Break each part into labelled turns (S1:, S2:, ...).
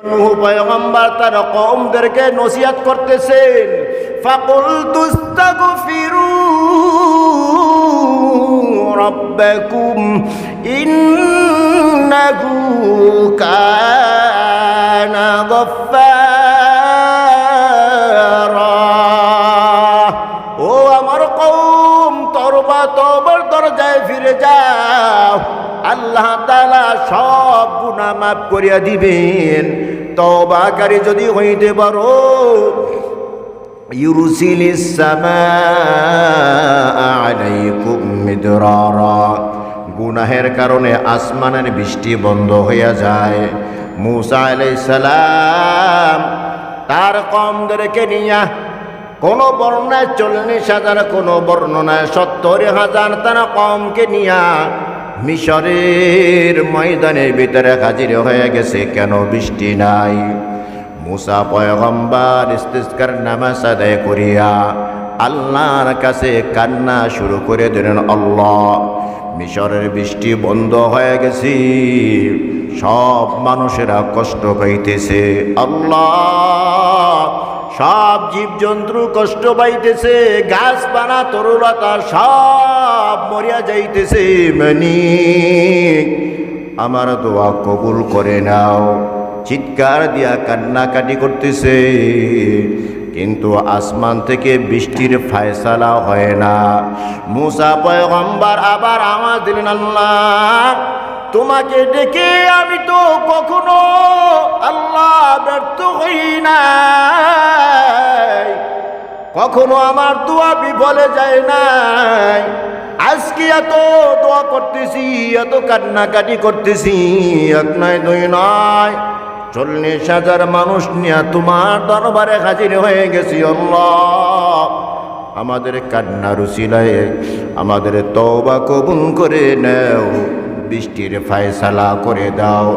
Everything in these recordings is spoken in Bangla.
S1: নূহ পয়গম্বর তার কওমদেরকে নসিহত করতেছেন, ফাকুলতু ইস্তাগফিরু রাব্বাকুম ইন্নাহু কানা গফফারা। ও আমার কওম, তওবার দরজায় ফিরে যাও, আল্লাহ তাআলা সব গুনাহ মাফ করিয়া দিবেন। তওবাকারী যদি হইতে পারো, ইউরসিলিস সামাআ আলাইকুম মিদরারা, গুনাহের কারণে আসমানের বৃষ্টি বন্ধ হইয়া যায়। মূসা আলাইহিস সালাম তার কওমদেরকে নিয়া, কোন বর্ণনায় 40,000, কোন বর্ণনায় 70,000 তার কওমকে নিয়া মিশরের ময়দানের ভিতরে হাজির হয়ে গেছে। কেন বৃষ্টি নাই? মূসা পয়গম্বর ইস্তিসকার নামাজ আদায় করিয়া আল্লাহর কাছে কান্না শুরু করে দিলেন, আল্লাহ, মিশরের বৃষ্টি বন্ধ হয়ে গেছে, সব মানুষেরা কষ্ট পাইতেছে। আল্লাহ, সব জীবজন্তু কষ্ট পাইতেছে, গাছপালা তরুলতা সব মরিয়া যাইতেছে। মানিক, আমার দোয়া কবুল করে নাও। চিৎকার দিয়া কান্নাকাটি করতেছে, কিন্তু আসমান থেকে বৃষ্টির ফায়সালা হয় না। মূসা পয়গম্বর আবার আওয়াজ দিলেন, আল্লাহ, তোমাকে ডেকে আমি তো কখনো আল্লাহ ব্যর্থ হই নাই, কখনো আমার দোয়া বিফলে যায় নাই। আজকে এত দোয়া করতেছি, এত কান্নাকাটি করতেছি, এক নয় দুই নয়, 40,000 মানুষ নিয়ে তোমার দরবারে হাজির হয়ে গেছি। আল্লাহ, আমাদের কান্নার উসিলায় আমাদের তওবা কবুল করে নাও, বৃষ্টির ফায়সালা করে দাও।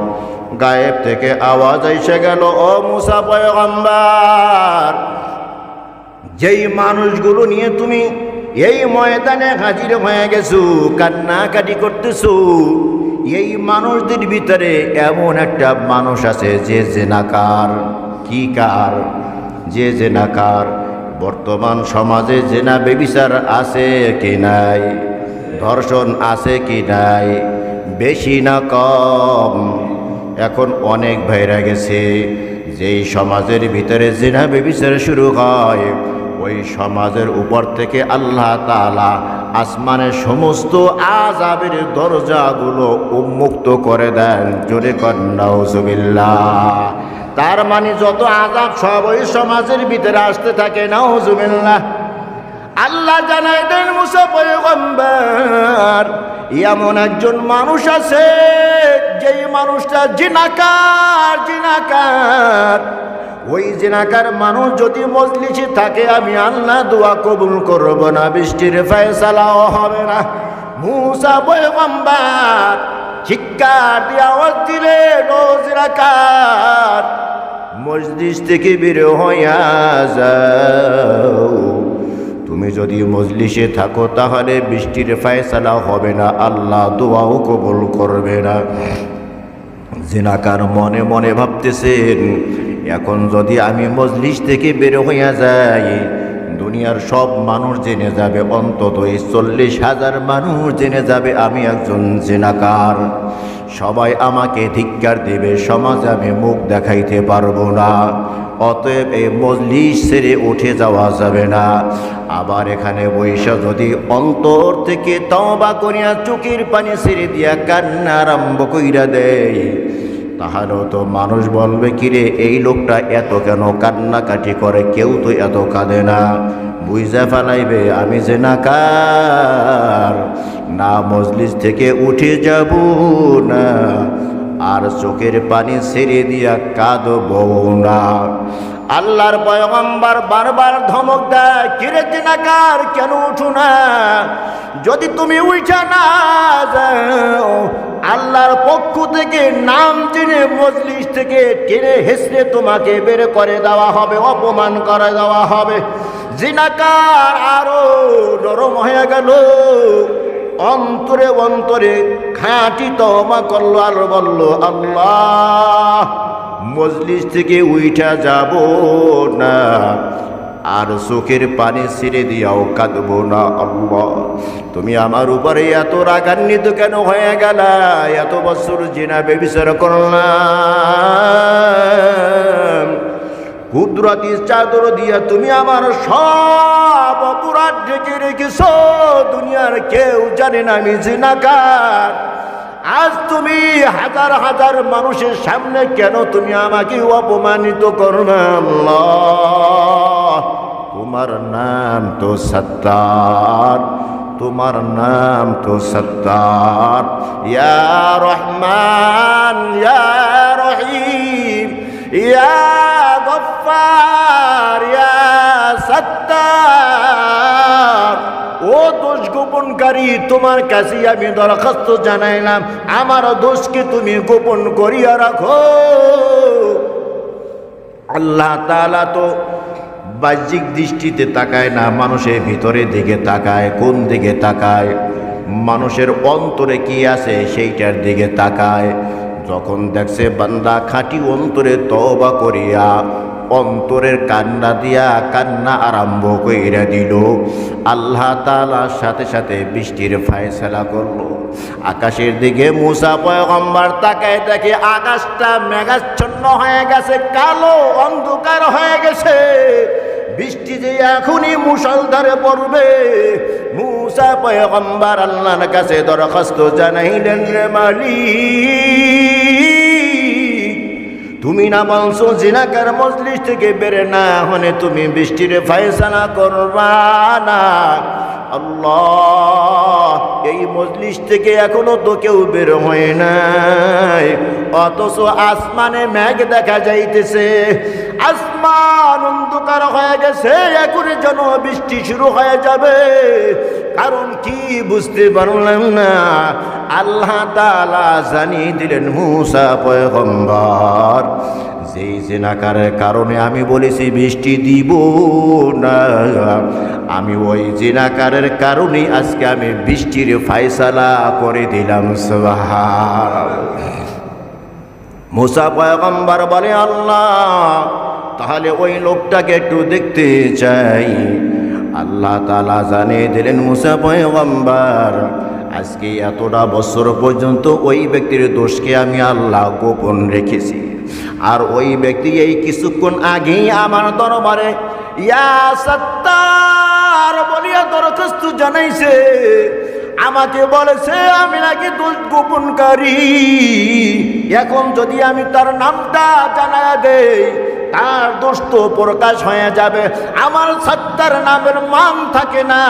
S1: গায়েব থেকে আওয়াজ এসে গেল, ও মূসা পয়গম্বর, যেই মানুষগুলো নিয়ে তুমি এই ময়দানে হাজির হয়ে গেছো, কান্নাকাটি করতেছো, এই মানুষদের ভিতরে এমন একটা মানুষ আছে যে জেনাকার। কি কার? যে জেনাকার। বর্তমান সমাজে জেনা ব্যভিচার আছে কি নাই? ধর্ষণ আছে কি নাই? বেশি না কম? এখন অনেক ভাইরা গেছে, যেই সমাজের ভিতরে জেনা ব্যভিচার শুরু হয়, ওই সমাজের উপর থেকে আল্লাহ তাআলা আসমানের সমস্ত আযাবের দরজাগুলো উন্মুক্ত করে দেন। জোরে কর নাউজুবিল্লাহ। তার মানে যত আযাব সব ওই সমাজের ভিতরে আসতে থাকে। নাউজুবিল্লাহ। আল্লাহ জানাই দেন, মূসা পয়গম্বর, এমন একজন মানুষ আছে, যেই মানুষটা জিনাকার। ওই জিনাকার মানুষ যদি মজলিসে থাকে, আমি আল্লাহ দোয়া কবুল করব না, বৃষ্টির ফায়সালাও হবে না। মূসা পয়গম্বর চিৎকার দিয়ে আওয়াজ দিলেন, ও জিনাকার, মজলিস থেকে বের হইয়া যাও। তুমি যদি মজলিসে থাকো তাহলে বৃষ্টির ফায়সালা হবে না, আল্লাহ দোয়াও কবুল করবে না। জিনাকার মনে মনে ভাবতেছেন, এখন যদি আমি মজলিস থেকে বের হইয়া যাই, দুনিয়ার সব মানুষ জেনে যাবে, অন্তত 40,000 মানুষ জেনে যাবে আমি একজন জিনাকার। সবাই আমাকে ধিক্কার দেবে, সমাজে আমি মুখ দেখাইতে পারবো না। অতএব এই মজলিস ছেড়ে উঠে যাওয়া যাবে না। আবার এখানে বৈশা যদি অন্তর থেকে তওবা করিয়া চোখের পানি ছেড়ে দিয়া কান্না আরম্ভ কইরা দেয়, তাহলেও তো মানুষ বলবে, কিরে এই লোকটা এত কেন কান্নাকাটি করে, কেউ তো এত কাঁদে না। বুঝা ফেলাইবে আমি জিনাকার, না মজলিস থেকে উঠে যাব না, আর চোখের পানি ছেড়ে দিয়া কাঁদবো না। আল্লাহর পয়গম্বর বারবার ধমক দেয়, কিরে জিনাকার, কেন উঠো না? যদি তুমি উঠা না যাও, আল্লাহর পক্ষ থেকে নাম জেনে মজলিস থেকে টেনে হেসড়ে তোমাকে বের করে দেওয়া হবে, অপমান করে দেওয়া হবে। জিনাকার আরো নরম হয়ে গেল, অন্তরে অন্তরে খাঁটি তওবা করলো আর বলল, আল্লাহ, মজলিস থেকে উইঠা যাব না, আর চোখের পানি ছেড়ে দিয়াও কাঁদব না। আল্লাহ, তুমি আমার উপরে এত রাগান্বিত কেন হয়ে গেলা? এত বছর জিনা ব্যভিচার করলাম, কুদরতি চাদর দিয়া তুমি আমার সব অপরাধ ঢেকে রেখেছ। দুনিয়ার কেউ জানে না আমি জিনাকার। আজ তুমি হাজার হাজার মানুষের সামনে কেন তুমি আমাকে অপমানিত করবে? আল্লাহ, তোমার নাম তো সত্তার, তোমার নাম তো সত্তার। ইয়া রহমান, ইয়া রহিম, ইয়া গফফার, ইয়া সত্তার। ও দোষ গোপনকারী, তোমার কাছে আমি দরখাস্ত জানাইলাম, আমার দোষকে তুমি গোপন করিয়া রাখো। আল্লাহ তাআলা তো বাহ্যিক দৃষ্টিতে তাকায় না, মানুষের ভিতরের দিকে তাকায়। কোন দিকে তাকায়? মানুষের অন্তরে কি আছে সেইটার দিকে তাকায়। যখন দেখছে বান্দা খাঁটি অন্তরে তওবা করিয়া অন্তরের কান্না দিয়া কান্না আরম্ভ কইরা দিল, আল্লাহ তাআলার সাথে সাথে বৃষ্টির ফায়সালা করলো। আকাশের দিকে মুসা পয়গম্বর তাকায় দেখে আকাশটা মেঘাচ্ছন্ন হয়ে গেছে, কালো অন্ধকার হয়ে গেছে। বৃষ্টি যে এখনই মুষলধারে পড়বে। মুসা পয়গম্বর আল্লাহর কাছে দরখাস্ত জানাইলেন, রে মালিক, তুমি না বলছো জিনাকার মজলিস থেকে বের না হলে তুমি বৃষ্টির ফায়সালা করবা না? আল্লাহ, এই মজলিস থেকে এখনো তো কেউ বের হয় নাই, অথচ আসমানে মেঘ দেখা যাইতেছে, আসমান অন্ধকার হয়ে গেছে, এখন যেন বৃষ্টি শুরু হয়ে যাবে। কারণ কি বুঝতে পারলাম না। আল্লাহ তাআলা জানিয়ে দিলেন, মুসা পয়গম্বর, যেই জিনাকারের কারণে আমি বলেছি বৃষ্টি দিব না, আমি ওই জিনাকারের কারণেই আজকে আমি বৃষ্টির ফায়সালা করে দিলাম। সুবহানাল্লাহ। মুসা পয়গম্বর বলে, আল্লাহ, তাহলে ওই লোকটাকে একটু দেখতে চাই। আল্লাহ তাআলা জানিয়ে দিলেন, মুসা পয়গম্বর, আজকে এতটা বছর পর্যন্ত ওই ব্যক্তির দোষকে আমি আল্লাহ গোপন রেখেছি। আর ওই ব্যক্তি এই কিছুক্ষণ আগেই আমার দরবারে ইয়া সত্তার বলিয়া দরখাস্ত জানাইছে। আমাকে বলেছে আমি নাকি দোষ গোপনকারী। এখন যদি আমি তার নামটা জানায়া দেই, তার দোষ তো প্রকাশ হয়ে যাবে। আমার সত্তার নামের মান থাকে না।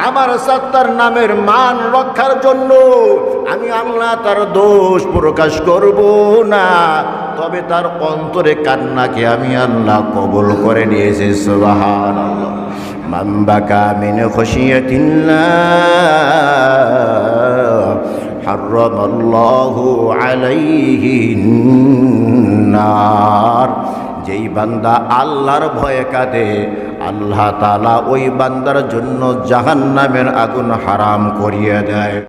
S1: আমার সত্তার নামের মান রক্ষার জন্য আমি আল্লাহ তার দোষ প্রকাশ করব না, তবে তার অন্তরে কান্নাকে আমি আল্লাহ কবুল করে নিয়েছি। সুবহানাল্লাহ। মান বাকা মিন খশিয়াতিল্লাহ হারামাল্লাহু আলাইহিন নার। যেই বান্দা আল্লাহর ভয়ে কাঁদে, আল্লাহ তাআলা ওই বান্দার জন্য জাহান্নামের আগুন হারাম করিয়ে দেয়।